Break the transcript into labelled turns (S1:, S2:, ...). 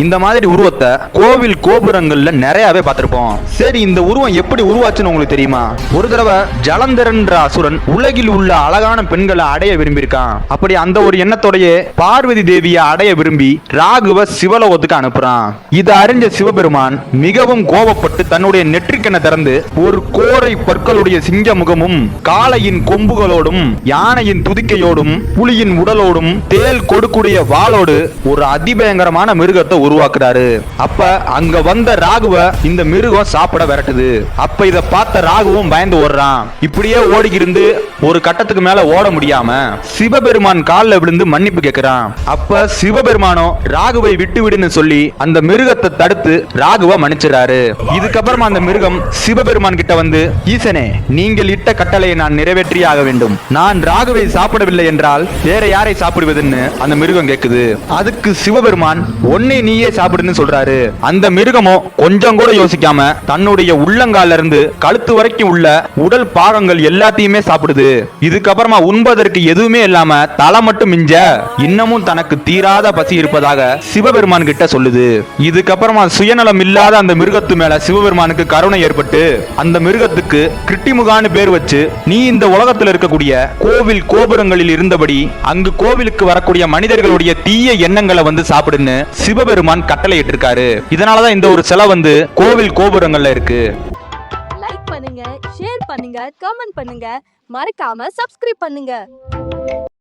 S1: இந்த மாதிரி உருவத்தை கோவில் கோபுரங்கள்ல நிறையவே பார்த்திருப்போம். சரி, இந்த உருவம் எப்படி உருவாச்சுன்னு உங்களுக்கு தெரியுமா? ஒரு தடவை ஜலந்தரன்ற அசுரன் உலகில் உள்ள அழகான பெண்களை அடைய விரும்பியிருக்கான். அப்படி அந்த ஒரு எண்ணத்தோடயே பார்வதி தேவியை அடைய விரும்பி ராகுவ சிவலோகத்துக்கு அனுப்புறான். இதை அறிஞ்ச சிவபெருமான் மிகவும் கோபப்பட்டு தன்னுடைய நெற்றிக்கண்ணை திறந்து ஒரு கோரை பற்களுடைய சிங்க முகமும் காளையின் கொம்புகளோடும் யானையின் துதிக்கையோடும் புலியின் உடலோடும் தேல் கொடுக்குடைய வாளோடு ஒரு அதிபயங்கரமான மிருகத்தை உருவாக்குறாரு. அப்ப அங்க வந்த ராகுவ இந்த மிருகம் சாப்பிட விரட்டுது. அப்ப இத பார்த்த ராகுவும் பயந்து ஓடுறான். இப்படியே ஓடிக்கிருந்து ஒரு கட்டத்துக்கு மேல ஓட முடியாம சிவபெருமான் காலில் விழுந்து மன்னிப்பு கேட்கிறான். அப்ப சிவபெருமானோ ராகுவை விட்டு விடுன்னு சொல்லி அந்த மிருகத்தை தடுத்து ராகுவ மன்னிச்சுறாரு. இதுக்கப்புறமா அந்த மிருகம் சிவபெருமான் கிட்ட வந்து, ஈசனே, நீங்கள் இட்ட கட்டளையை நான் நிறைவேற்றியே ஆக வேண்டும். நான் ராகுவை சாப்பிடவில்லை என்றால் வேற யாரை சாப்பிடுவதுன்னு அந்த மிருகம் கேக்குது. அதுக்கு சிவபெருமான், ஒன்னே நீயே சாப்பிடுன்னு சொல்றாரு. அந்த மிருகமோ கொஞ்சம் கூட யோசிக்காம தன்னுடைய உள்ளங்கால இருந்து கழுத்து வரைக்கும் உள்ள உடல் பாகங்கள் எல்லாத்தையுமே சாப்பிடுது. இதுக்கப்புறமா உண்பதற்கு எதுவுமே இல்லாம தலை மட்டும் மிஞ்ச இன்னமும் தனக்கு தீராத பசி இருப்பதாக சிவபெருமான் கிட்ட சொல்லுது. இதுக்கப்புறமா சுயநலம் இல்லாத அந்த மிருகத்து மேல சிவபெருமானுக்கு கருணை ஏற்பட்டு அந்த மிருகத்துக்கு கிருட்டிமுகான்னு பேர் வச்சு, நீ இந்த உலகத்தில் இருக்கக்கூடிய கோவில் கோபுரங்களில் இருந்தபடி அங்கு கோவிலுக்கு வரக்கூடிய மனிதர்களுடைய தீய எண்ணங்களை வந்து சாப்பிடுன்னு சிவபெருமான் கட்டளையிட்டு இருக்காரு. இதனாலதான் இந்த ஒரு சிலை வந்து கோவில் கோபுரங்கள்ல இருக்கு.
S2: லைக் பண்ணுங்க, ஷேர் பண்ணுங்க, கமெண்ட் பண்ணுங்க, மறக்காம சப்ஸ்கிரைப் பண்ணுங்க.